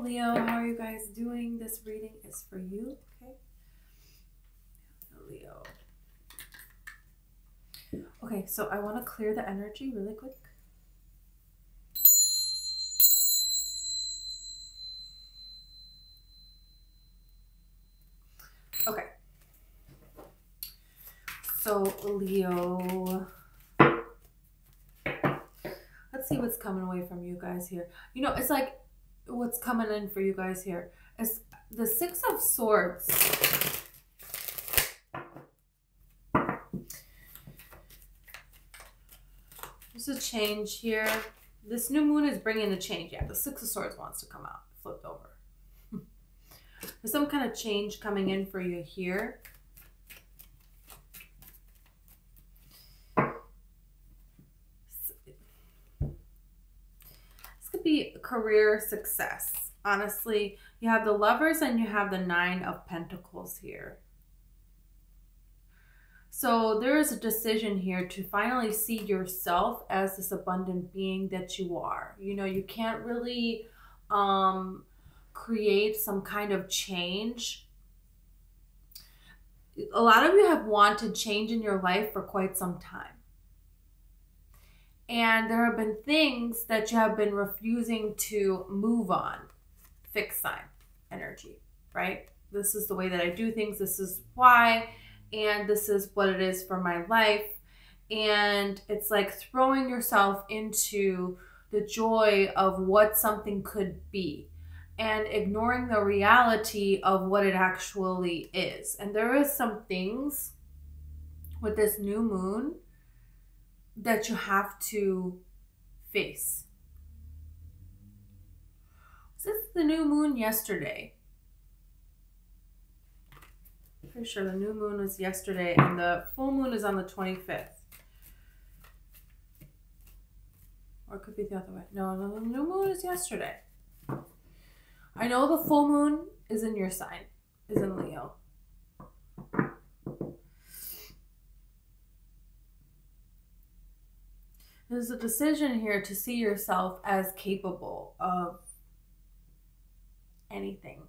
Leo, how are you guys doing? This reading is for you, okay? Leo. Okay, so I want to clear the energy really quick. Okay. So, Leo, let's see what's coming away from you guys here. You know, it's like what's coming in for you guys here is the Six of Swords. There's a change here. This new moon is bringing a change. Yeah, the Six of Swords wants to come out. Flipped over. There's some kind of change coming in for you here. Be career success. Honestly, you have the Lovers and you have the Nine of Pentacles here. So there is a decision here to finally see yourself as this abundant being that you are. You know, you can't really create some kind of change. A lot of you have wanted change in your life for quite some time. And there have been things that you have been refusing to move on. Fixed sign energy, right? This is the way that I do things. This is why. And this is what it is for my life. And it's like throwing yourself into the joy of what something could be and ignoring the reality of what it actually is. And there is some things with this new moon that you have to face. This is the new moon yesterday. Pretty sure the new moon was yesterday and the full moon is on the 25th. Or it could be the other way. No, the new moon is yesterday. I know the full moon is in your sign, is in Leo. There's a decision here to see yourself as capable of anything.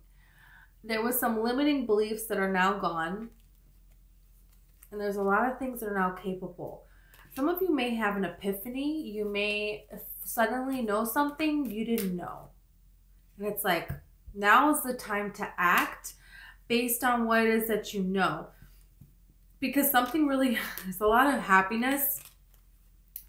There was some limiting beliefs that are now gone. And there's a lot of things that are now capable. Some of you may have an epiphany. You may suddenly know something you didn't know. And it's like, now is the time to act based on what it is that you know. Because something really, there's a lot of happiness,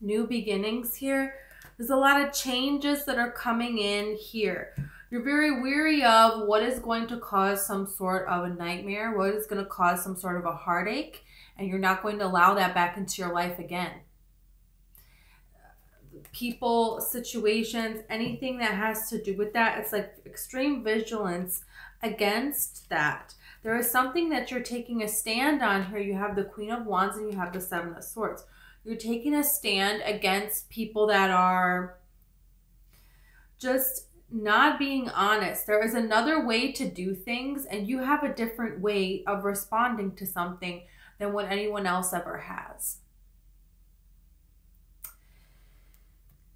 new beginnings here. There's a lot of changes that are coming in here. You're very weary of what is going to cause some sort of a nightmare, what is going to cause some sort of a heartache, and you're not going to allow that back into your life again. People, situations, anything that has to do with that, it's like extreme vigilance against that. There is something that you're taking a stand on here. You have the Queen of Wands and you have the Seven of Swords. You're taking a stand against people that are just not being honest. There is another way to do things, and you have a different way of responding to something than what anyone else ever has.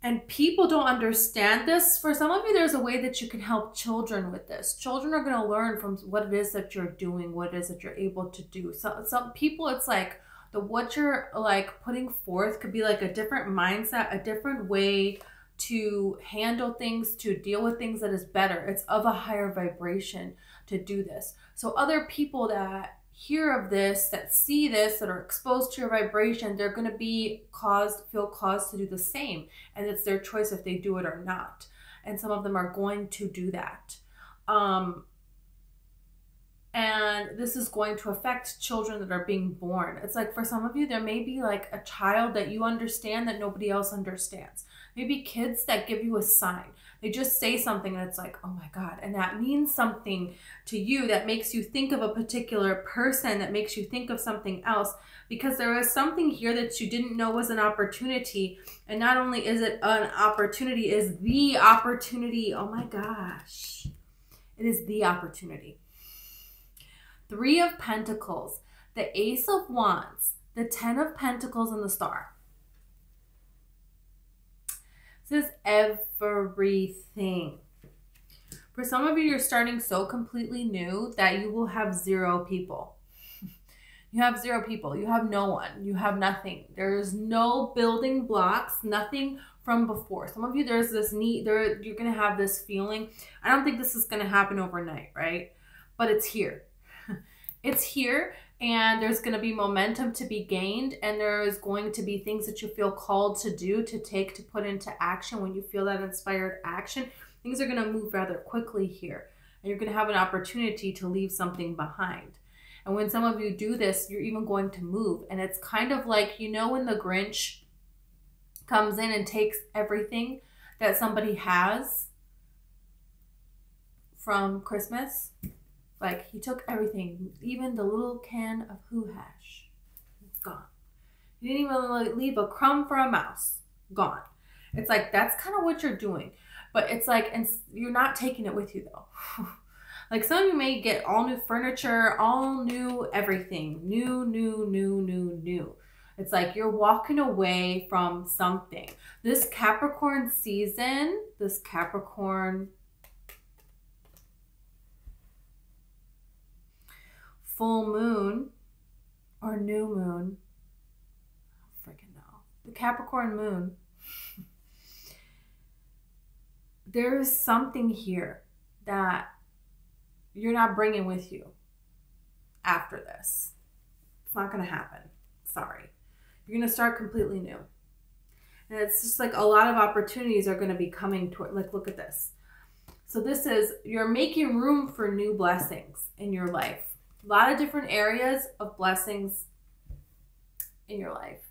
And people don't understand this. For some of you, there's a way that you can help children with this. Children are going to learn from what it is that you're doing, what it is that you're able to do. So some people, it's like what you're like putting forth could be like a different mindset, a different way to handle things, to deal with things that is better. It's of a higher vibration to do this. So other people that hear of this, that see this, that are exposed to your vibration, they're going to feel caused to do the same. And it's their choice if they do it or not. And some of them are going to do that. And this is going to affect children that are being born. It's like for some of you, there may be like a child that you understand that nobody else understands. Maybe kids that give you a sign. They just say something and it's like, oh my God. And that means something to you, that makes you think of a particular person, that makes you think of something else, because there is something here that you didn't know was an opportunity. And not only is it an opportunity, is the opportunity. Oh my gosh. It is the opportunity. Three of Pentacles, the Ace of Wands, the Ten of Pentacles, and the Star. This is everything. For some of you, you're starting so completely new that you will have 0 people. You have 0 people. You have no one. You have nothing. There's no building blocks, nothing from before. Some of you, there's this need, you're going to have this feeling. I don't think this is going to happen overnight, right? But it's here. It's here, and there's going to be momentum to be gained, and there's going to be things that you feel called to do, to take, to put into action. When you feel that inspired action, things are going to move rather quickly here, and you're going to have an opportunity to leave something behind. And when some of you do this, you're even going to move. And it's kind of like, you know, when the Grinch comes in and takes everything that somebody has from Christmas. Like, he took everything, even the little can of Who Hash. It's gone. He didn't even leave a crumb for a mouse. Gone. It's like, that's kind of what you're doing. But it's like, and you're not taking it with you, though. Like, some of you may get all new furniture, all new everything. New, new, new, new, new. It's like you're walking away from something. This Capricorn season, this Capricorn full moon or new moon, I don't freaking know. The Capricorn moon. There's something here that you're not bringing with you after this. It's not going to happen. Sorry. You're going to start completely new. And it's just like a lot of opportunities are going to be coming toward, like, look at this. So this is, you're making room for new blessings in your life. A lot of different areas of blessings in your life.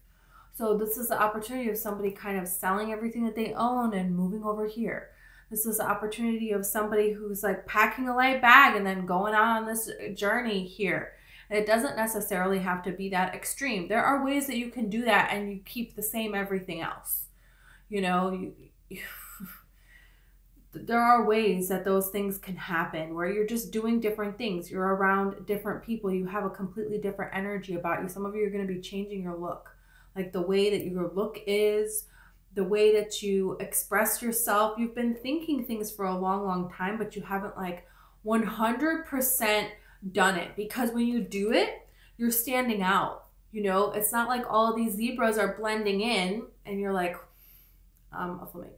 So this is the opportunity of somebody kind of selling everything that they own and moving over here. This is the opportunity of somebody who's like packing a light bag and then going on this journey here. And it doesn't necessarily have to be that extreme. There are ways that you can do that and you keep the same everything else. You know, there are ways that those things can happen where you're just doing different things. You're around different people. You have a completely different energy about you. Some of you are going to be changing your look. Like the way that your look is, the way that you express yourself. You've been thinking things for a long, long time, but you haven't like 100% done it. Because when you do it, you're standing out. You know, it's not like all of these zebras are blending in and you're like, a flamingo.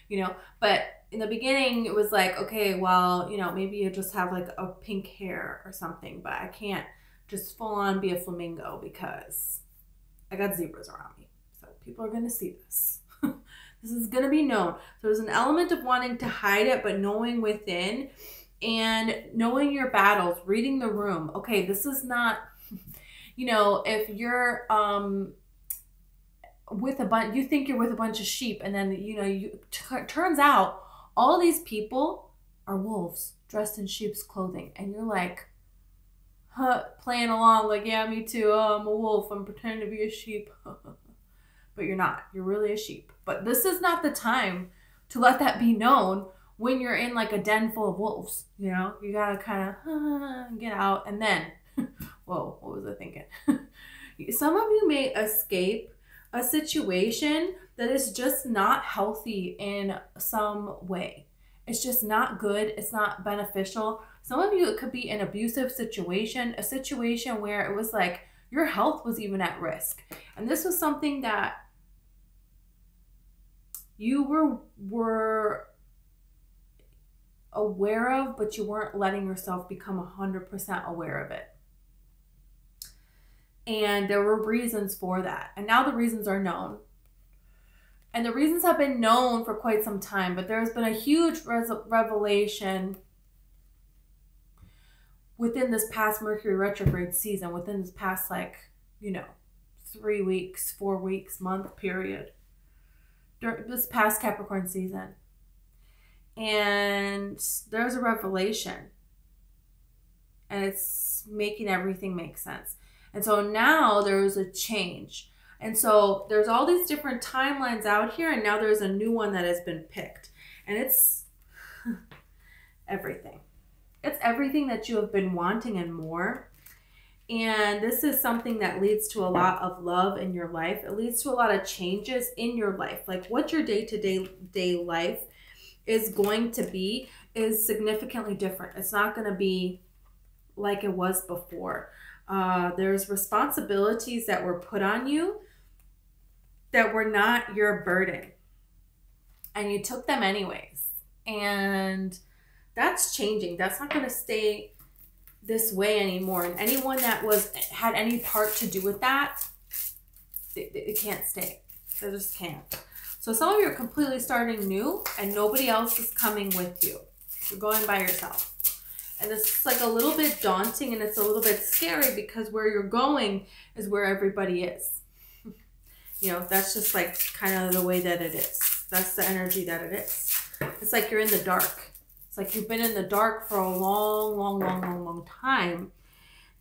You know, but in the beginning it was like, okay, well, you know, maybe you just have like a pink hair or something, but I can't just full on be a flamingo because I got zebras around me. So people are going to see this. This is going to be known. So there's an element of wanting to hide it, but knowing within and knowing your battles, reading the room. Okay, this is not, you know, if you're, with a bunch, you think you're with a bunch of sheep, and then, you know, turns out all these people are wolves dressed in sheep's clothing, and you're like, playing along like, yeah, me too. Oh, I'm a wolf. I'm pretending to be a sheep. But you're not. You're really a sheep. But this is not the time to let that be known when you're in like a den full of wolves. You know, you gotta kind of get out, and then, whoa, what was I thinking? Some of you may escape a situation that is just not healthy in some way. It's just not good. It's not beneficial. Some of you, it could be an abusive situation, a situation where it was like your health was even at risk. And this was something that you were aware of, but you weren't letting yourself become 100% aware of it. And there were reasons for that. And now the reasons are known. And the reasons have been known for quite some time, but there's been a huge revelation within this past Mercury retrograde season, within this past, like, you know, 3 weeks, 4 weeks, month period, during this past Capricorn season. And there's a revelation. And it's making everything make sense. And so now there's a change. And so there's all these different timelines out here, and now there's a new one that has been picked. And it's everything. It's everything that you have been wanting and more. And this is something that leads to a lot of love in your life. It leads to a lot of changes in your life. Like what your day-to-day life is going to be. is significantly different. It's not going to be like it was before. There's responsibilities that were put on you that were not your burden, and you took them anyways. And that's changing. That's not going to stay this way anymore. And anyone that had any part to do with that, it can't stay. They just can't. So some of you are completely starting new and nobody else is coming with you. You're going by yourself. And this is like a little bit daunting and it's a little bit scary because where you're going is where everybody is. You know, that's just like kind of the way that it is. That's the energy that it is. It's like you're in the dark. It's like you've been in the dark for a long time.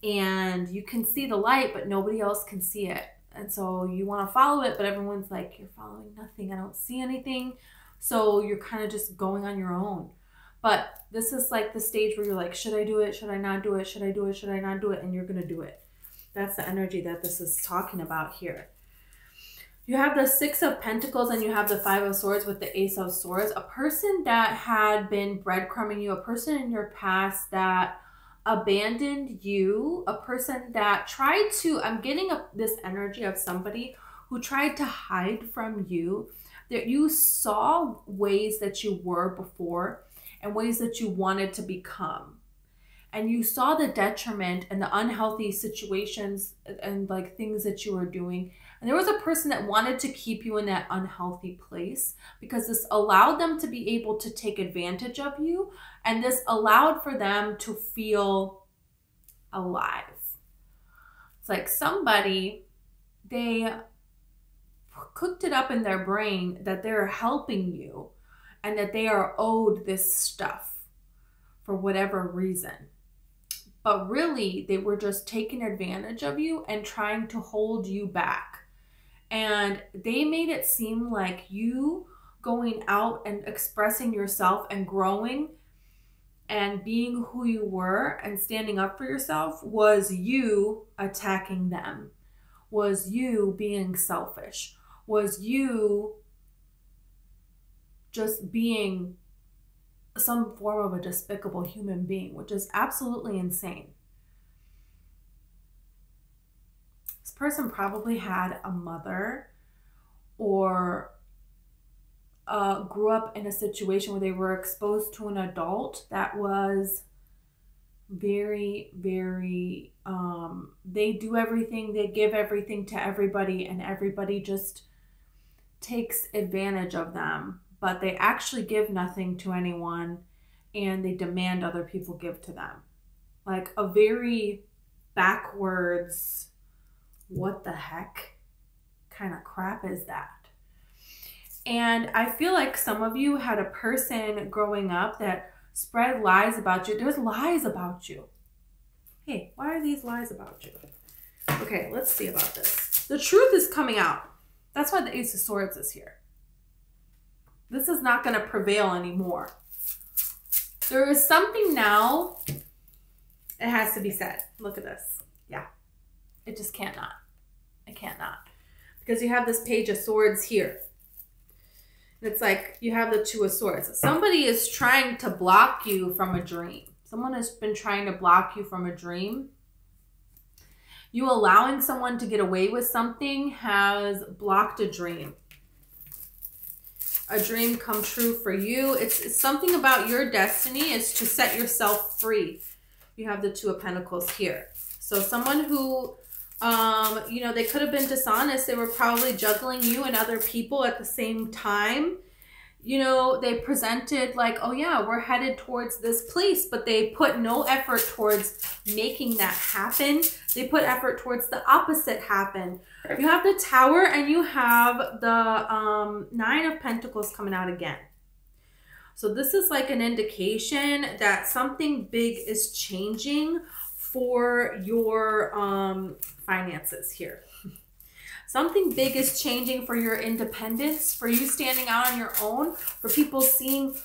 And you can see the light, but nobody else can see it. And so you want to follow it, but everyone's like, you're following nothing. I don't see anything. So you're kind of just going on your own. But this is like the stage where you're like, should I do it? Should I not do it? Should I do it? Should I not do it? And you're going to do it. That's the energy that this is talking about here. You have the Six of Pentacles and you have the Five of Swords with the Ace of Swords. A person that had been breadcrumbing you, a person in your past that abandoned you, a person that tried to, I'm getting this energy of somebody who tried to hide from you, that you saw ways that you were before and ways that you wanted to become. And you saw the detriment and the unhealthy situations and like things that you were doing. And there was a person that wanted to keep you in that unhealthy place because this allowed them to be able to take advantage of you. And this allowed for them to feel alive. It's like somebody, they cooked it up in their brain that they're helping you and that they are owed this stuff for whatever reason. But really, they were just taking advantage of you and trying to hold you back. And they made it seem like you going out and expressing yourself and growing and being who you were and standing up for yourself was you attacking them, was you being selfish, was you just being some form of a despicable human being, which is absolutely insane. This person probably had a mother or grew up in a situation where they were exposed to an adult that was very, very, they do everything, they give everything to everybody, and everybody just takes advantage of them. But they actually give nothing to anyone and they demand other people give to them. Like a very backwards, what the heck kind of crap is that? And I feel like some of you had a person growing up that spread lies about you. There's lies about you. Hey, why are these lies about you? Okay, let's see about this. The truth is coming out. That's why the Ace of Swords is here. This is not going to prevail anymore. There is something now. It has to be said. Look at this. Yeah. It just can't not. It can't not. Because you have this Page of Swords here. And it's like you have the Two of Swords. Somebody is trying to block you from a dream. Someone has been trying to block you from a dream. You allowing someone to get away with something has blocked a dream. A dream come true for you. It's something about your destiny is to set yourself free. You have the Two of Pentacles here. So someone who, you know, they could have been dishonest. They were probably juggling you and other people at the same time. You know, they presented like, oh yeah, we're headed towards this place, but they put no effort towards making that happen. They put effort towards the opposite happen. You have the Tower and you have the Nine of Pentacles coming out again. So this is like an indication that something big is changing for your finances here. Something big is changing for your independence, for you standing out on your own, for people seeing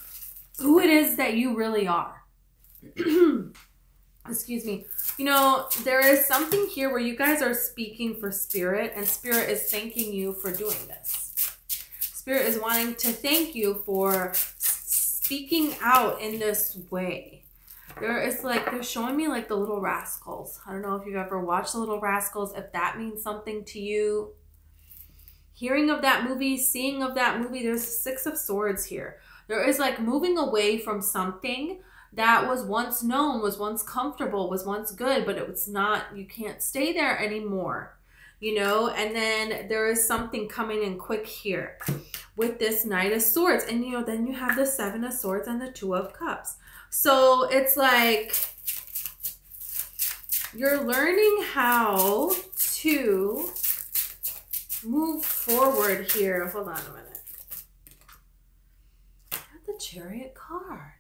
who it is that you really are. Excuse me. You know, there is something here where you guys are speaking for Spirit, and Spirit is thanking you for doing this. Spirit is wanting to thank you for speaking out in this way. There is like, they're showing me like the Little Rascals. I don't know if you've ever watched the Little Rascals, if that means something to you. Hearing of that movie, seeing of that movie, there's 6 of Swords here. There is like moving away from something that was once known, was once comfortable, was once good, but it was not, you can't stay there anymore, you know? And then there is something coming in quick here with this Knight of Swords. And, you know, then you have the 7 of Swords and the 2 of Cups. So it's like you're learning how to move forward here. Hold on a minute. I have the Chariot card.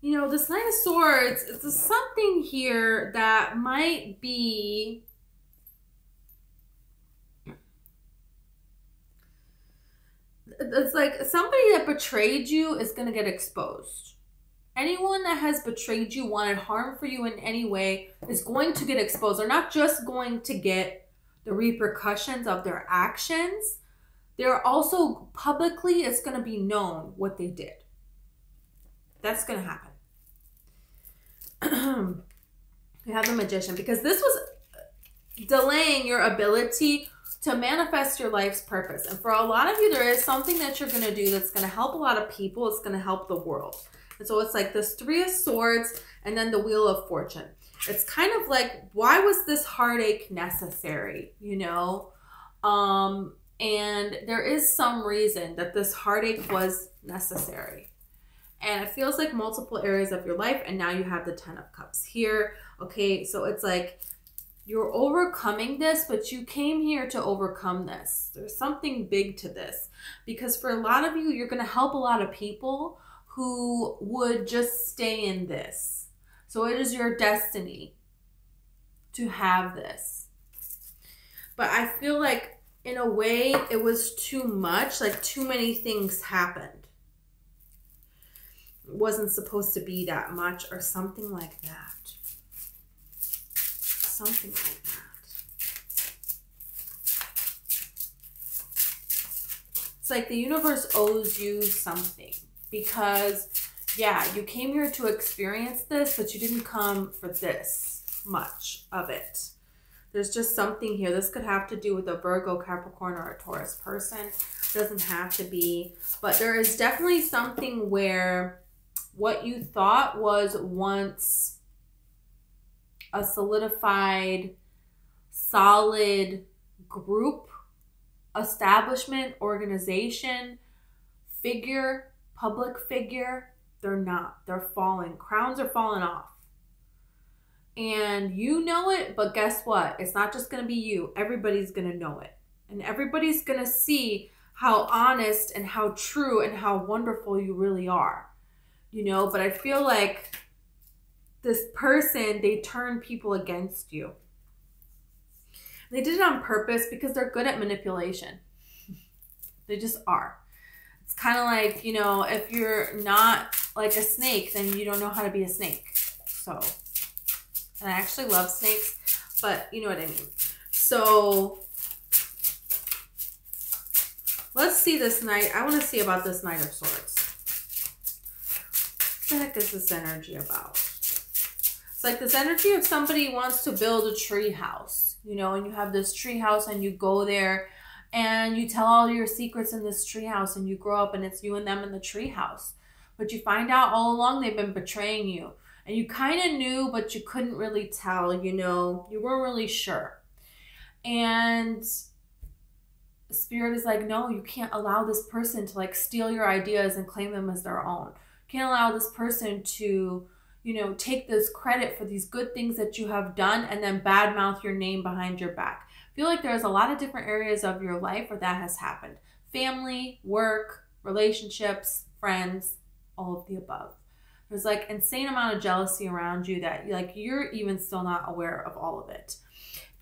You know, this Knight of Swords, it's something here that might be it's like somebody that betrayed you is going to get exposed. Anyone that has betrayed you, wanted harm for you in any way, is going to get exposed. They're not just going to get the repercussions of their actions. They're also publicly, it's going to be known what they did. That's going to happen. You have the Magician, because this was delaying your ability to manifest your life's purpose. And for a lot of you, there is something that you're going to do that's going to help a lot of people. It's going to help the world. And so it's like this 3 of Swords and then the Wheel of Fortune. It's kind of like, why was this heartache necessary? You know? And there is some reason that this heartache was necessary. And it feels like multiple areas of your life. And now you have the 10 of Cups here. Okay, so it's like you're overcoming this, but you came here to overcome this. There's something big to this. Because for a lot of you, you're going to help a lot of people who would just stay in this. So it is your destiny to have this. But I feel like in a way it was too much, like too many things happened. It wasn't supposed to be that much or something like that. Something like that. It's like the universe owes you something. Because, yeah, you came here to experience this, but you didn't come for this much of it. There's just something here. This could have to do with a Virgo, Capricorn, or a Taurus person. It doesn't have to be. But there is definitely something where what you thought was once a solidified, solid group, establishment, organization, figure, public figure, they're not. They're falling. Crowns are falling off. And you know it, but guess what? It's not just going to be you. Everybody's going to know it. And everybody's going to see how honest and how true and how wonderful you really are. You know, but I feel like this person, they turn people against you. They did it on purpose because they're good at manipulation. They just are. It's kind of like, you know, if you're not like a snake, then you don't know how to be a snake. So, and I actually love snakes, but you know what I mean. So, let's see this Knight. I want to see about this Knight of Swords. What the heck is this energy about? It's like this energy of somebody wants to build a tree house, you know, and you have this tree house and you go there and you tell all your secrets in this treehouse and you grow up and it's you and them in the treehouse. But you find out all along they've been betraying you. And you kind of knew, but you couldn't really tell, you know. You weren't really sure. And Spirit is like, no, you can't allow this person to like steal your ideas and claim them as their own. You can't allow this person to, you know, take this credit for these good things that you have done and then badmouth your name behind your back. I feel like there's a lot of different areas of your life where that has happened. Family, work, relationships, friends, all of the above. There's like insane amount of jealousy around you that like you're even still not aware of all of it.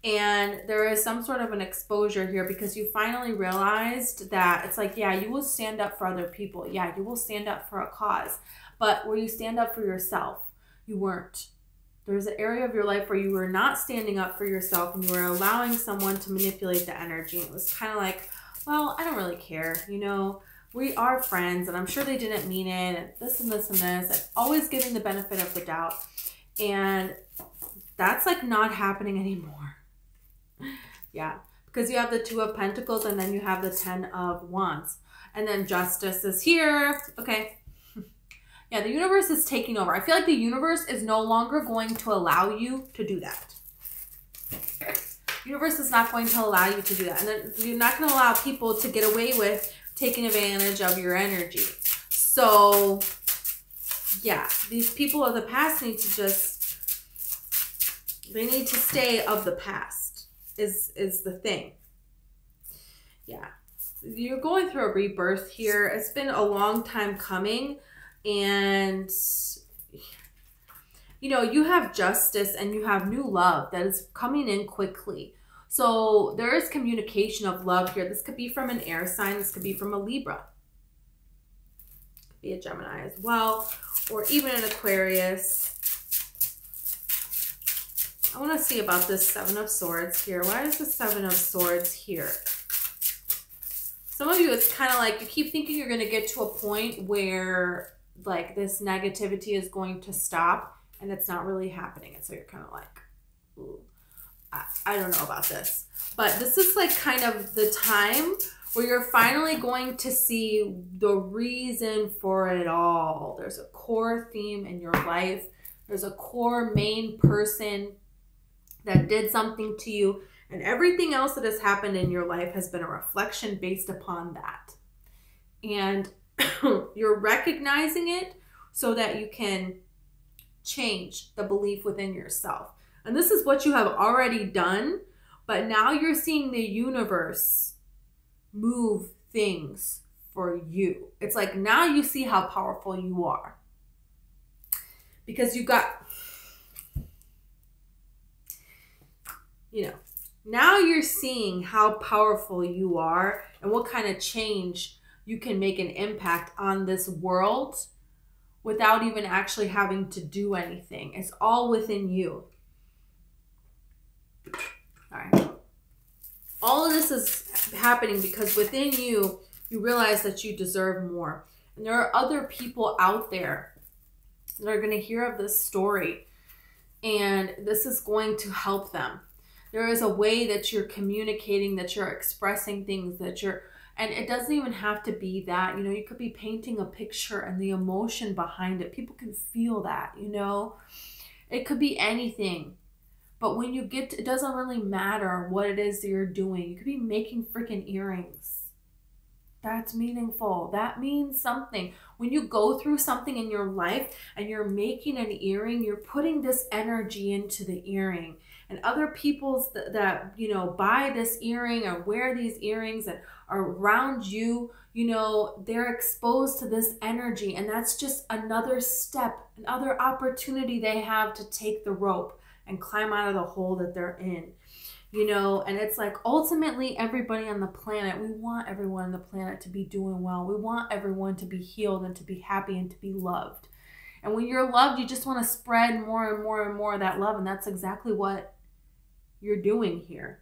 And there is some sort of an exposure here because you finally realized that it's like, yeah, you will stand up for other people. Yeah, you will stand up for a cause. But where you stand up for yourself, you weren't. There's an area of your life where you were not standing up for yourself and you were allowing someone to manipulate the energy. It was kind of like, well, I don't really care, you know. we are friends, and I'm sure they didn't mean it, and this and this and this, and always giving the benefit of the doubt. And that's like not happening anymore. Yeah, because you have the Two of Pentacles, and then you have the Ten of Wands, and then Justice is here. Okay. Yeah, the universe is taking over. I feel like the universe is no longer going to allow you to do that. The universe is not going to allow you to do that. And then you're not going to allow people to get away with taking advantage of your energy. So, yeah, these people of the past need to just, they need to stay of the past is the thing. Yeah. You're going through a rebirth here. It's been a long time coming. And, you know, you have justice and you have new love that is coming in quickly. So there is communication of love here. This could be from an air sign. This could be from a Libra. Could be a Gemini as well. Or even an Aquarius. I want to see about this Seven of Swords here. Why is the Seven of Swords here? Some of you, it's kind of like you keep thinking you're going to get to a point where like this negativity is going to stop, and it's not really happening. And so you're kind of like, ooh, I don't know about this. But this is like kind of the time where you're finally going to see the reason for it all. There's a core theme in your life. There's a core main person that did something to you. And everything else that has happened in your life has been a reflection based upon that. And you're recognizing it so that you can change the belief within yourself. And this is what you have already done, but now you're seeing the universe move things for you. It's like now you see how powerful you are. Because you got, you know, now you're seeing how powerful you are and what kind of change you can make an impact on this world without even actually having to do anything. It's all within you. All right. All of this is happening because within you, you realize that you deserve more. And there are other people out there that are going to hear of this story, and this is going to help them. There is a way that you're communicating, that you're expressing things, that you're, and it doesn't even have to be that, you know, you could be painting a picture and the emotion behind it. People can feel that, you know, it could be anything. But when you get to, it doesn't really matter what it is that you're doing. You could be making freaking earrings. That's meaningful. That means something. When you go through something in your life and you're making an earring, you're putting this energy into the earring. And other people's that you know, buy this earring or wear these earrings and are around you, you know, they're exposed to this energy. And that's just another step, another opportunity they have to take the rope and climb out of the hole that they're in. You know, and it's like ultimately everybody on the planet, we want everyone on the planet to be doing well. We want everyone to be healed and to be happy and to be loved. And when you're loved, you just want to spread more and more and more of that love. And that's exactly what you're doing here.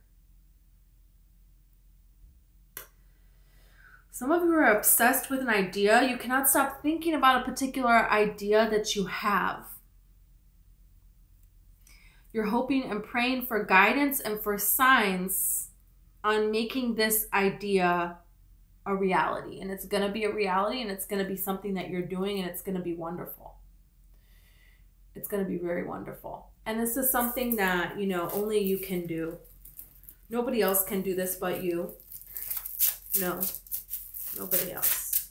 Some of you are obsessed with an idea. You cannot stop thinking about a particular idea that you have. You're hoping and praying for guidance and for signs on making this idea a reality. And it's going to be a reality, and it's going to be something that you're doing, and it's going to be wonderful. It's going to be very wonderful. And this is something that, you know, only you can do. Nobody else can do this but you. No, nobody else.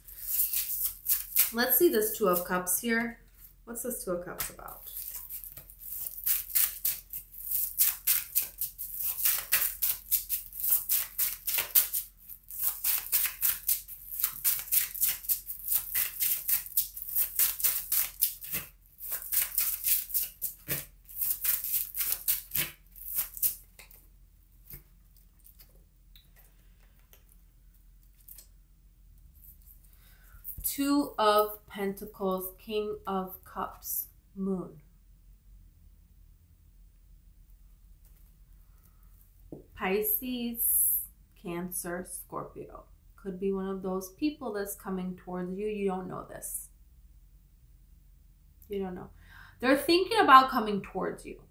Let's see this Two of Cups here. What's this Two of Cups about? Two of Pentacles, King of Cups, Moon. Pisces, Cancer, Scorpio, Could be one of those people that's coming towards you. You don't know this. You don't know. They're thinking about coming towards you.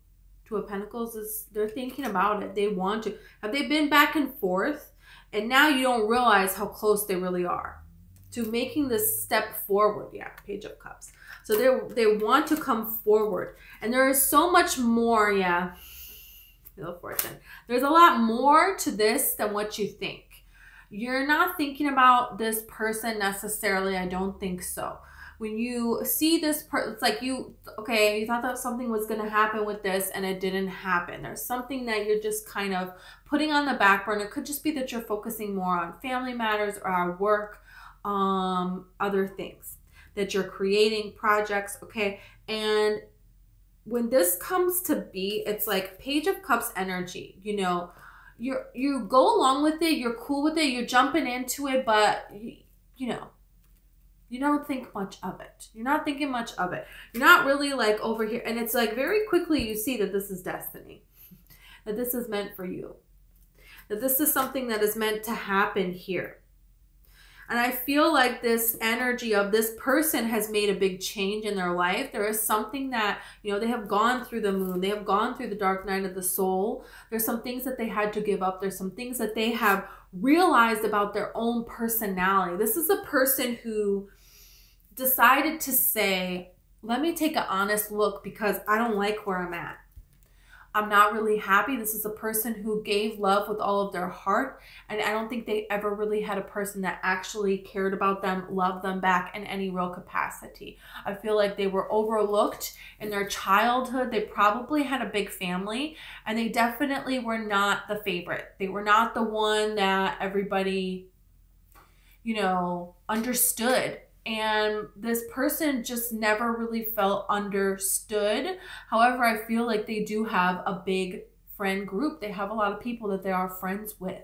Two of Pentacles is, they're thinking about it. They want to. Have they been back and forth? And now you don't realize how close they really are to making this step forward. Yeah, Page of Cups. So they want to come forward. And there is so much more, yeah. Wheel of Fortune. There's a lot more to this than what you think. You're not thinking about this person necessarily. I don't think so. When you see this person, it's like you thought that something was going to happen with this and it didn't happen. There's something that you're just kind of putting on the back burner. It could just be that you're focusing more on family matters or work, other things that you're creating, projects, okay? And when this comes to be, it's like Page of Cups energy, you know, you go along with it, you're cool with it, you're jumping into it, but you know, you don't think much of it. You're not thinking much of it. You're not really like over here. And it's like very quickly you see that this is destiny, that this is meant for you, that this is something that is meant to happen here. And I feel like this energy of this person has made a big change in their life. There is something that, you know, they have gone through the moon. They have gone through the dark night of the soul. There's some things that they had to give up. There's some things that they have realized about their own personality. This is a person who decided to say, let me take an honest look because I don't like where I'm at. I'm not really happy. This is a person who gave love with all of their heart. And I don't think they ever really had a person that actually cared about them, loved them back in any real capacity. I feel like they were overlooked in their childhood. They probably had a big family and they definitely were not the favorite. They were not the one that everybody, you know, understood. And this person just never really felt understood. However, I feel like they do have a big friend group. They have a lot of people that they are friends with.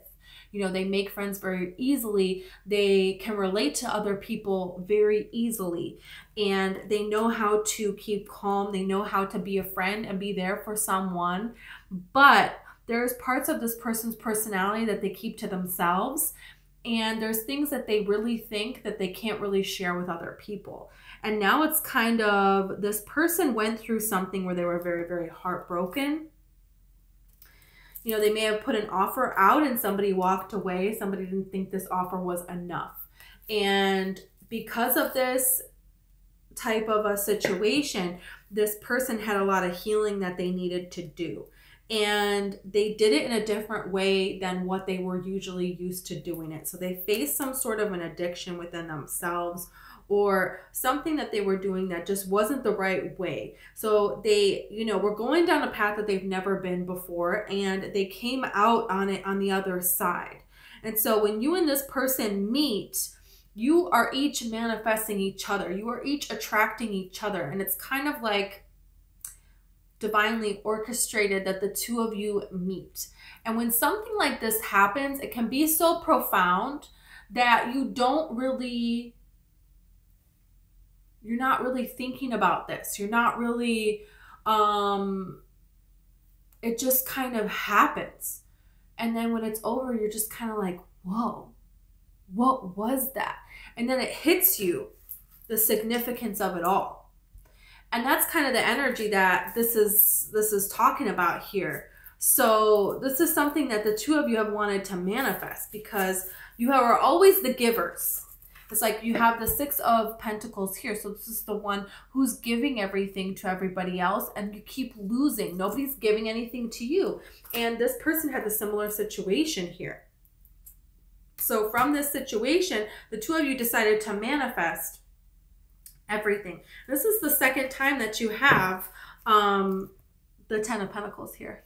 You know, they make friends very easily. They can relate to other people very easily. And they know how to keep calm. They know how to be a friend and be there for someone. But there's parts of this person's personality that they keep to themselves. And there's things that they really think that they can't really share with other people. And now it's kind of, this person went through something where they were very, very heartbroken. You know, they may have put an offer out and somebody walked away. Somebody didn't think this offer was enough. And because of this type of a situation, this person had a lot of healing that they needed to do. And they did it in a different way than what they were usually used to doing it. So they faced some sort of an addiction within themselves or something that they were doing that just wasn't the right way. So they, you know, were going down a path that they've never been before and they came out on it on the other side. And so when you and this person meet, you are each manifesting each other. You are each attracting each other. And it's kind of like divinely orchestrated that the two of you meet. And when something like this happens, it can be so profound that you don't really, you're not really thinking about this. You're not really, it just kind of happens. And then when it's over, you're just kind of like, whoa, what was that? And then it hits you, the significance of it all. And that's kind of the energy that this is talking about here. So this is something that the two of you have wanted to manifest because you are always the givers. It's like you have the Six of Pentacles here. So this is the one who's giving everything to everybody else and you keep losing. Nobody's giving anything to you. And this person had a similar situation here. So from this situation, the two of you decided to manifest everything. This is the second time that you have the Ten of Pentacles here.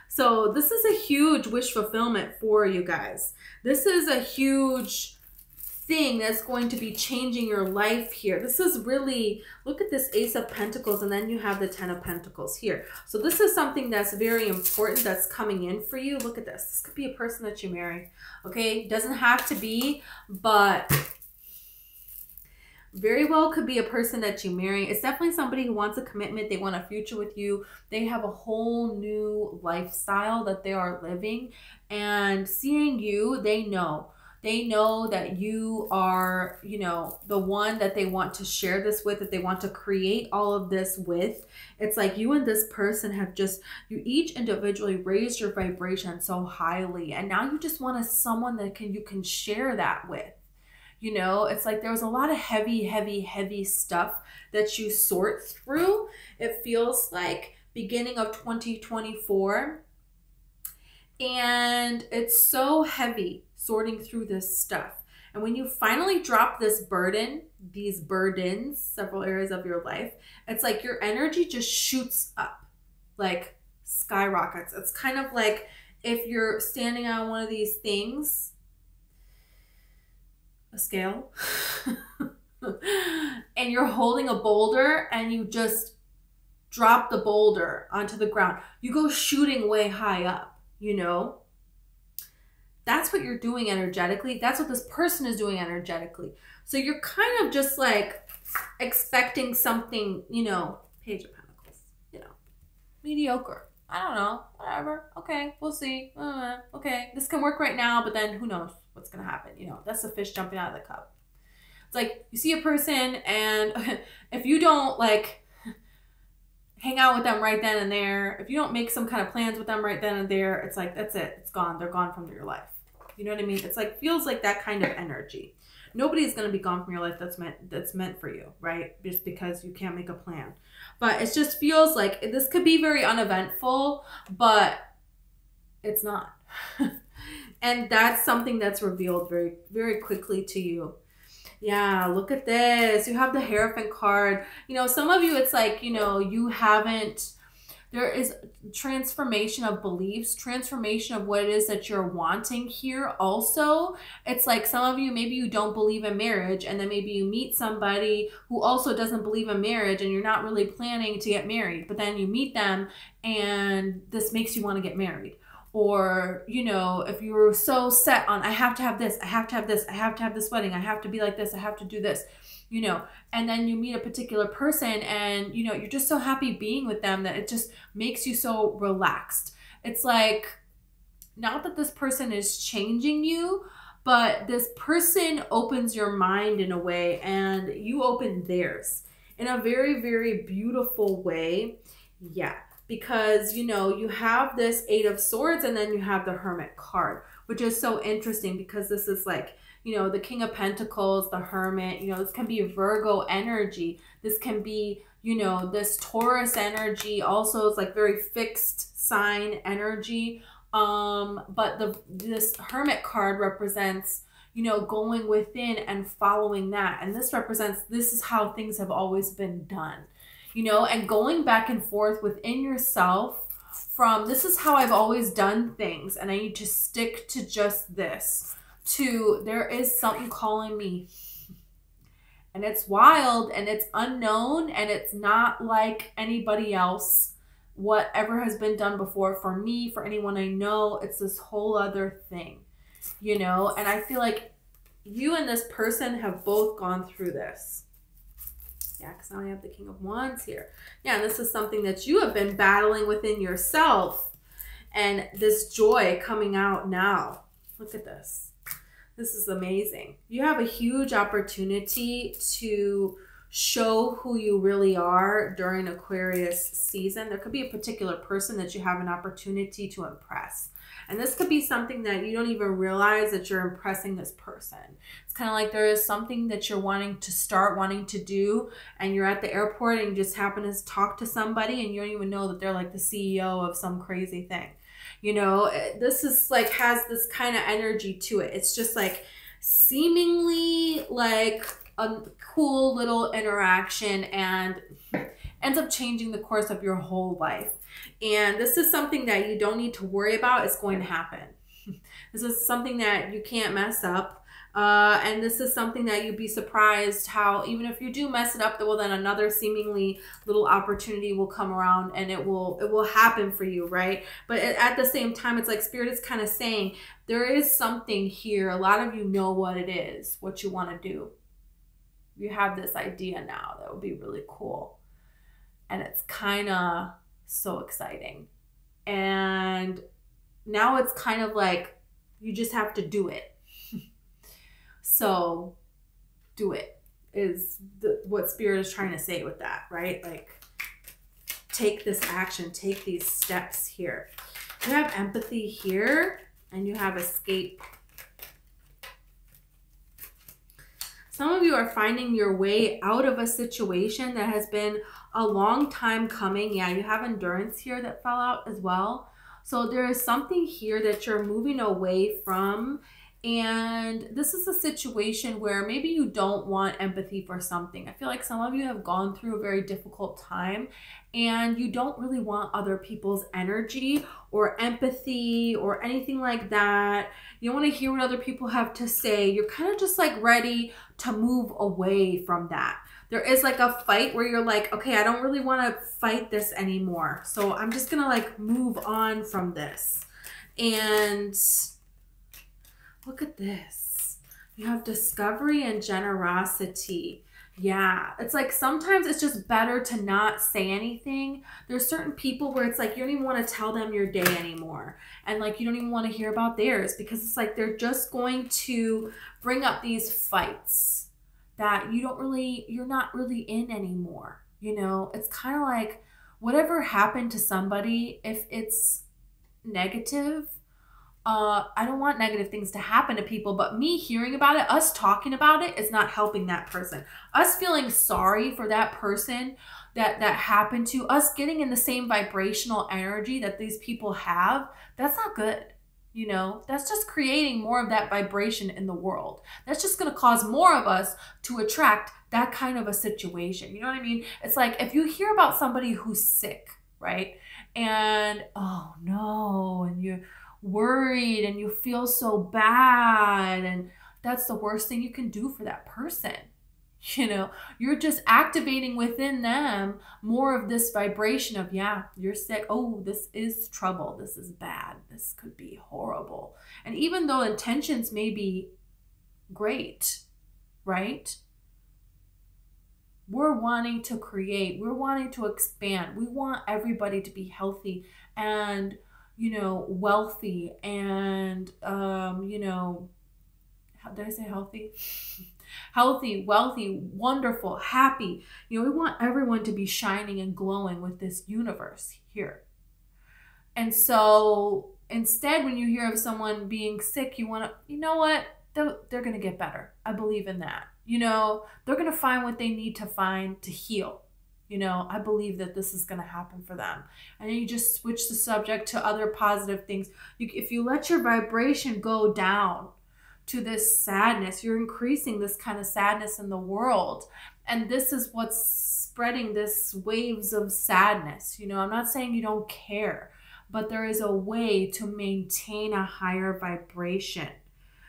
So this is a huge wish fulfillment for you guys. This is a huge thing that's going to be changing your life here. This is really, look at this Ace of Pentacles and then you have the Ten of Pentacles here. So this is something that's very important that's coming in for you. Look at this. This could be a person that you marry. Okay, doesn't have to be, but very well could be a person that you marry. It's definitely somebody who wants a commitment. They want a future with you. They have a whole new lifestyle that they are living. And seeing you, they know They know that you are, you know, the one that they want to share this with, that they want to create all of this with. It's like you and this person have just, you each individually raised your vibration so highly. And now you just want someone that you can share that with. You know, it's like there was a lot of heavy stuff that you sort through. It feels like beginning of 2024. And it's so heavy sorting through this stuff. And when you finally drop this burden, these burdens, several areas of your life, it's like your energy just shoots up, like skyrockets. It's kind of like if you're standing on one of these things, a scale, and you're holding a boulder and you just drop the boulder onto the ground. You go shooting way high up, you know? That's what you're doing energetically. That's what this person is doing energetically. So you're kind of just like expecting something, you know, Page of Pentacles, you know, mediocre. I don't know, whatever. Okay, we'll see. Okay, this can work right now, but then who knows what's going to happen. You know, that's the fish jumping out of the cup. It's like you see a person and if you don't like hang out with them right then and there, if you don't make some kind of plans with them right then and there, it's like, that's it. It's gone. They're gone from your life. You know what I mean? It's like, feels like that kind of energy. Nobody's going to be gone from your life that's meant for you, right? Just because you can't make a plan. But it just feels like this could be very uneventful, but it's not. And that's something that's revealed very, very quickly to you. Yeah, look at this. You have the Hierophant card. You know, some of you, it's like, you know, you haven't, there is transformation of beliefs, transformation of what it is that you're wanting here also. It's like some of you, maybe you don't believe in marriage, and then maybe you meet somebody who also doesn't believe in marriage, and you're not really planning to get married, but then you meet them and this makes you want to get married. Or, you know, if you were so set on, I have to have this, I have to have this, I have to have this wedding, I have to be like this, I have to do this, you know, and then you meet a particular person and, you know, you're just so happy being with them that it just makes you so relaxed. It's like, not that this person is changing you, but this person opens your mind in a way and you open theirs in a very, very beautiful way. Yeah. Because, you know, you have this Eight of Swords and then you have the Hermit card, which is so interesting because this is like, you know, the King of Pentacles, the Hermit, you know, this can be Virgo energy. This can be, you know, this Taurus energy also is like very fixed sign energy. But this Hermit card represents, you know, going within and following that. And this represents, this is how things have always been done. You know, and going back and forth within yourself from this is how I've always done things and I need to stick to just this, to there is something calling me. And it's wild and it's unknown and it's not like anybody else, whatever has been done before. For me, for anyone I know, it's this whole other thing, you know, and I feel like you and this person have both gone through this. Yeah, because now I have the King of Wands here. Yeah, and this is something that you have been battling within yourself. And this joy coming out now. Look at this. This is amazing. You have a huge opportunity to show who you really are during Aquarius season. There could be a particular person that you have an opportunity to impress. And this could be something that you don't even realize that you're impressing this person. It's kind of like there is something that you're wanting to do, and you're at the airport and you just happen to talk to somebody and you don't even know that they're like the CEO of some crazy thing. You know, this is like, has this kind of energy to it. It's just like seemingly like a cool little interaction and ends up changing the course of your whole life. And this is something that you don't need to worry about. It's going to happen. This is something that you can't mess up. And this is something that you'd be surprised how, even if you do mess it up, well, then another seemingly little opportunity will come around and it will happen for you, right? But at the same time, it's like Spirit is kind of saying, there is something here. A lot of you know what it is, what you want to do. You have this idea now that would be really cool. And it's kind of so exciting. And now it's kind of like you just have to do it. So do it is what Spirit is trying to say with that, right? Like, take this action, take these steps here. You have empathy here, and you have escape. Some of you are finding your way out of a situation that has been a long time coming. Yeah, you have endurance here that fell out as well. So there is something here that you're moving away from. And this is a situation where maybe you don't want empathy for something. I feel like some of you have gone through a very difficult time and you don't really want other people's energy or empathy or anything like that. You don't want to hear what other people have to say. You're kind of just like ready to move away from that. There is like a fight where you're like, okay, I don't really want to fight this anymore. So I'm just going to like move on from this. And look at this. You have discovery and generosity. Yeah, it's like sometimes it's just better to not say anything. There's certain people where it's like you don't even want to tell them your day anymore. And like you don't even want to hear about theirs because it's like they're just going to bring up these fights that you're not really in anymore. You know, it's kind of like whatever happened to somebody, if it's negative, I don't want negative things to happen to people, but me hearing about it, us talking about it is not helping that person. Us feeling sorry for that person that happened to, us getting in the same vibrational energy that these people have, that's not good. You know, that's just creating more of that vibration in the world. That's just going to cause more of us to attract that kind of a situation. You know what I mean? It's like if you hear about somebody who's sick, right? And, oh no, and you're worried and you feel so bad, and that's the worst thing you can do for that person. You know, you're just activating within them more of this vibration of, yeah, you're sick. Oh, this is trouble. This is bad. This could be horrible. And even though intentions may be great, right? We're wanting to create, we're wanting to expand. We want everybody to be healthy and, you know, wealthy and, you know, how did I say healthy? Healthy, wealthy, wonderful, happy. You know, we want everyone to be shining and glowing with this universe here. And so instead, when you hear of someone being sick, you want to, you know what? They're going to get better. I believe in that. You know, they're going to find what they need to find to heal. You know, I believe that this is going to happen for them. And then you just switch the subject to other positive things. If you let your vibration go down to this sadness, you're increasing this kind of sadness in the world. And this is what's spreading this waves of sadness. You know, I'm not saying you don't care, but there is a way to maintain a higher vibration.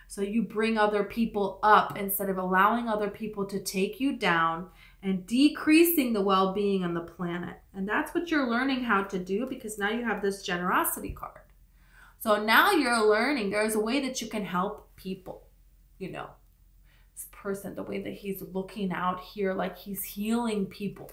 So you bring other people up instead of allowing other people to take you down and decreasing the well-being on the planet. And that's what you're learning how to do, because now you have this generosity card. So now you're learning there's a way that you can help people. You know, this person, the way that he's looking out here, like he's healing people.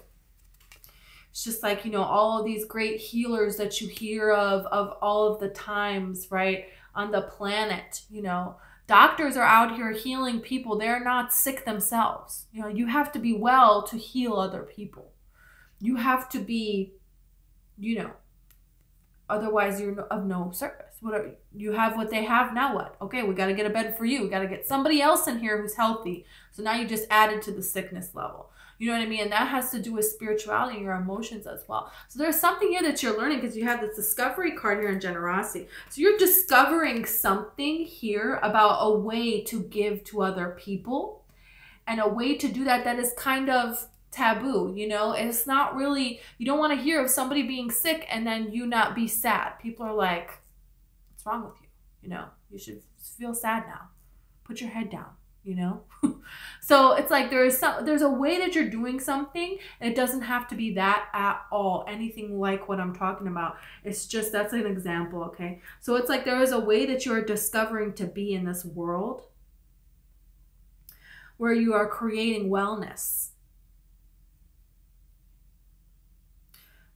It's just like, you know, all of these great healers that you hear of all of the times, right, on the planet. You know, doctors are out here healing people. They're not sick themselves. You know, you have to be well to heal other people. You have to be, you know, otherwise you're of no service. Whatever, you have what they have, now what? Okay, we got to get a bed for you. We got to get somebody else in here who's healthy. So now you just added to the sickness level. You know what I mean? And that has to do with spirituality and your emotions as well. So there's something here that you're learning because you have this discovery card here in generosity. So you're discovering something here about a way to give to other people and a way to do that is kind of taboo. You know, it's not really, you don't want to hear of somebody being sick and then you not be sad. People are like, what's wrong with you? You know, you should feel sad now. Put your head down, you know? So it's like there's a way that you're doing something, and it doesn't have to be that at all, anything like what I'm talking about. It's just, that's an example, okay? So it's like there is a way that you're discovering to be in this world where you are creating wellness,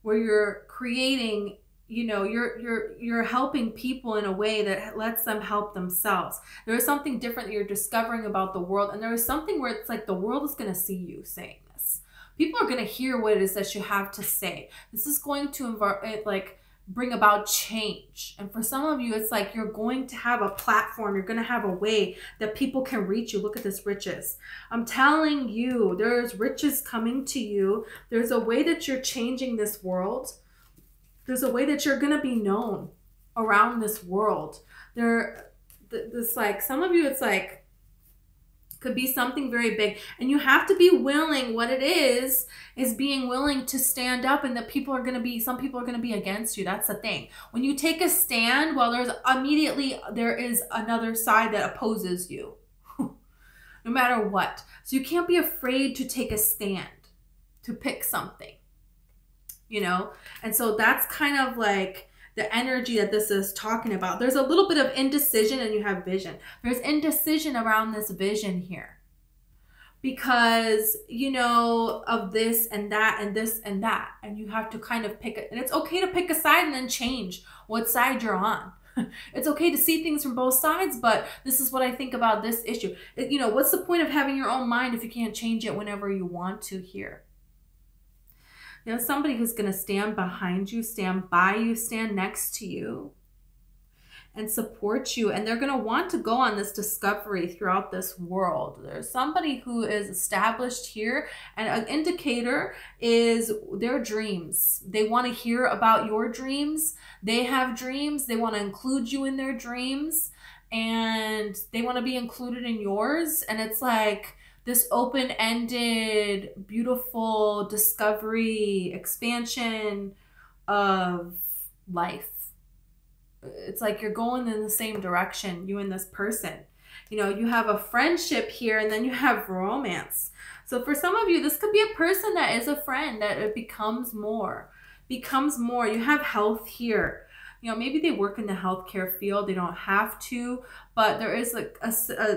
where you're creating you know, you're helping people in a way that lets them help themselves. There is something different that you're discovering about the world, and there is something where it's like the world is going to see you saying this. People are going to hear what it is that you have to say. This is going to bring about change. And for some of you, it's like you're going to have a platform. You're going to have a way that people can reach you. Look at this riches. I'm telling you, there's riches coming to you. There's a way that you're changing this world. There's a way that you're going to be known around this world. Some of you, it's like, could be something very big. And you have to be willing. What it is being willing to stand up, and that some people are going to be against you. That's the thing. When you take a stand, well, there is another side that opposes you. No matter what. So you can't be afraid to take a stand, to pick something. You know, and so that's kind of like the energy that this is talking about. There's a little bit of indecision, and you have vision. There's indecision around this vision here because, you know, of this and that and this and that, and you have to kind of pick it. And it's okay to pick a side and then change what side you're on. It's okay to see things from both sides, but this is what I think about this issue. You know, what's the point of having your own mind if you can't change it whenever you want to here? You know, somebody who's going to stand behind you, stand by you, stand next to you and support you. And they're going to want to go on this discovery throughout this world. There's somebody who is established here, and an indicator is their dreams. They want to hear about your dreams. They have dreams. They want to include you in their dreams, and they want to be included in yours. And it's like this open-ended, beautiful discovery, expansion of life. It's like you're going in the same direction, you and this person. You know, you have a friendship here, and then you have romance. So for some of you, this could be a person that is a friend, that it becomes more. You have health here. You know, maybe they work in the healthcare field. They don't have to, but there is like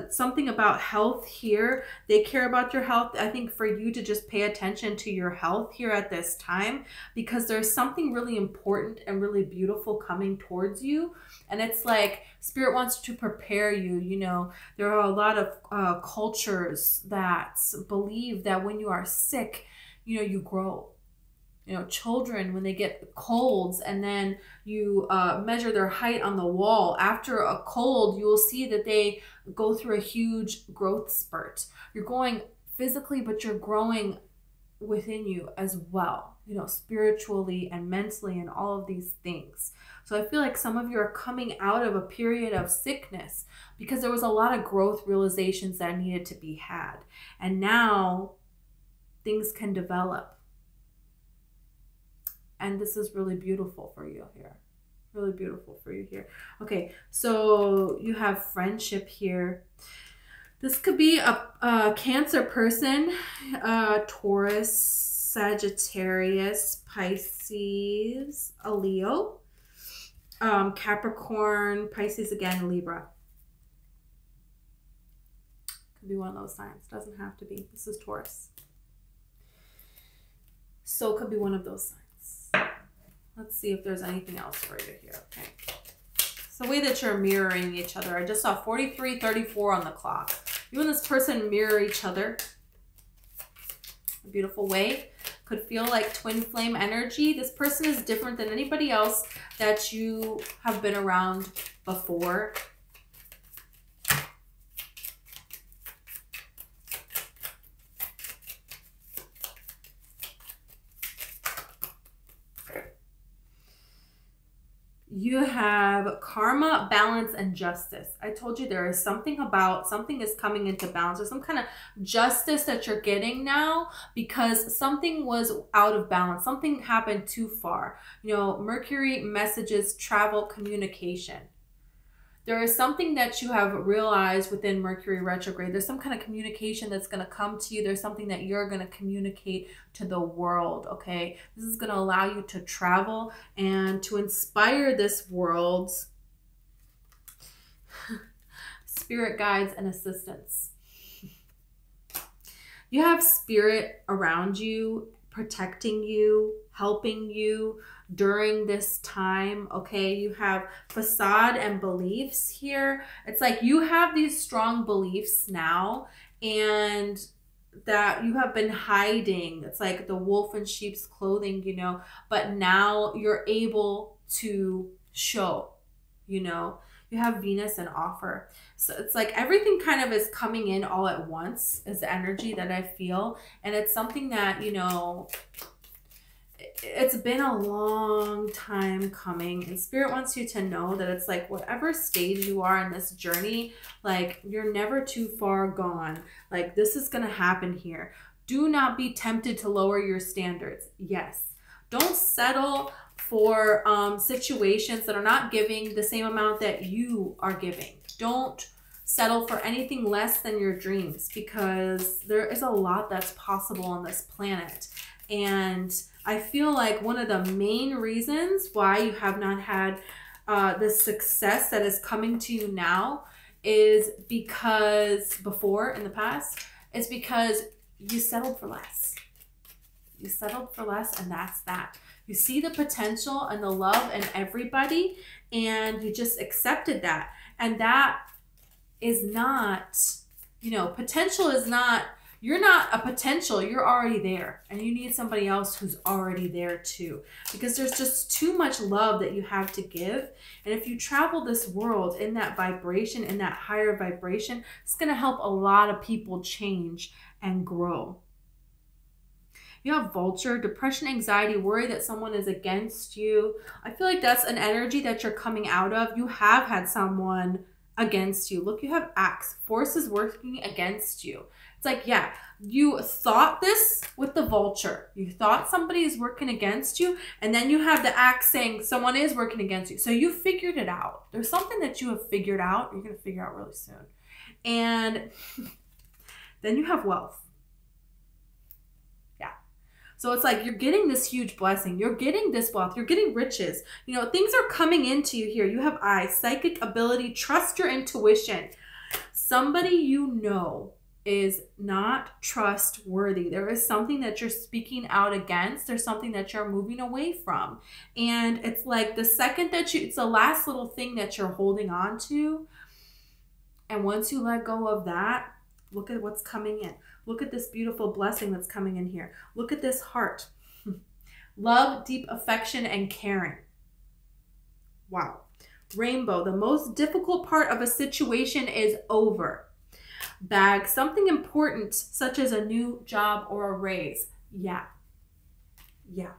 something about health here. They care about your health. I think for you to just pay attention to your health here at this time, because there's something really important and really beautiful coming towards you. And it's like Spirit wants to prepare you. You know, there are a lot of cultures that believe that when you are sick, you know, you grow. You know, children, when they get colds and then you measure their height on the wall, after a cold, you will see that they go through a huge growth spurt. You're growing physically, but you're growing within you as well, you know, spiritually and mentally and all of these things. So I feel like some of you are coming out of a period of sickness because there was a lot of growth realizations that needed to be had. And now things can develop. And this is really beautiful for you here. Really beautiful for you here. Okay, so you have friendship here. This could be a Cancer person, Taurus, Sagittarius, Pisces, a Leo, Capricorn, Pisces again, Libra. Could be one of those signs. Doesn't have to be. This is Taurus. So it could be one of those signs. Let's see if there's anything else for you here. Okay. It's the way that you're mirroring each other. I just saw 43:34 on the clock. You and this person mirror each other. A beautiful way. Could feel like twin flame energy. This person is different than anybody else that you have been around before. You have karma, balance, and justice. I told you there is something is coming into balance. There's some kind of justice that you're getting now because something was out of balance. Something happened too far. You know, Mercury, messages, travel, communication. There is something that you have realized within Mercury retrograde. There's some kind of communication that's going to come to you. There's something that you're going to communicate to the world, okay? This is going to allow you to travel and to inspire this world's spirit guides and assistants. You have spirit around you protecting you, helping you during this time, okay? You have facade and beliefs here. It's like you have these strong beliefs now, and that you have been hiding. It's like the wolf in sheep's clothing, you know, but now you're able to show, you know. You have Venus and offer. So it's like everything kind of is coming in all at once is the energy that I feel. And it's something that, you know, it's been a long time coming, and Spirit wants you to know that it's like whatever stage you are in this journey, like you're never too far gone. Like this is going to happen here. Do not be tempted to lower your standards. Yes. Don't settle for situations that are not giving the same amount that you are giving. Don't settle for anything less than your dreams, because there is a lot that's possible on this planet. And I feel like one of the main reasons why you have not had the success that is coming to you now is because before in the past, is because you settled for less. You settled for less, and that's that. You see the potential and the love in everybody, and you just accepted that. And that is not, you know, potential is not, you're not a potential, you're already there. And you need somebody else who's already there too. Because there's just too much love that you have to give. And if you travel this world in that vibration, in that higher vibration, it's going to help a lot of people change and grow. You have vulture, depression, anxiety, worry that someone is against you. I feel like that's an energy that you're coming out of. You have had someone against you. Look, you have axe, forces working against you. It's like, yeah, you thought this with the vulture. You thought somebody is working against you, and then you have the axe saying someone is working against you. So you figured it out. There's something that you have figured out. You're going to figure out really soon. And then you have wealth. So it's like you're getting this huge blessing. You're getting this wealth. You're getting riches. You know, things are coming into you here. You have eyes, psychic ability, trust your intuition. Somebody you know is not trustworthy. There is something that you're speaking out against. There's something that you're moving away from. And it's like the second that it's the last little thing that you're holding on to. And once you let go of that, look at what's coming in. Look at this beautiful blessing that's coming in here. Look at this heart. Love, deep affection, and caring. Wow. Rainbow. The most difficult part of a situation is over. Bag. Something important, such as a new job or a raise. Yeah. Yeah.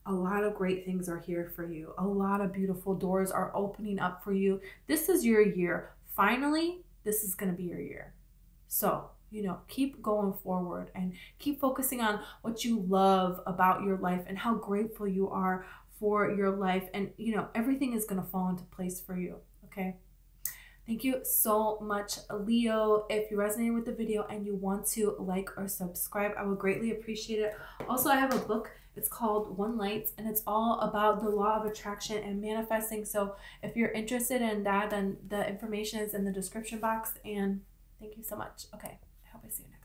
A lot of great things are here for you. A lot of beautiful doors are opening up for you. This is your year. Finally, this is going to be your year. So, you know, keep going forward and keep focusing on what you love about your life and how grateful you are for your life. And, you know, everything is going to fall into place for you. Okay. Thank you so much, Leo. If you resonated with the video and you want to like or subscribe, I would greatly appreciate it. Also, I have a book. It's called One Light, and it's all about the law of attraction and manifesting. So if you're interested in that, then the information is in the description box. And thank you so much. Okay. I hope I see you next time.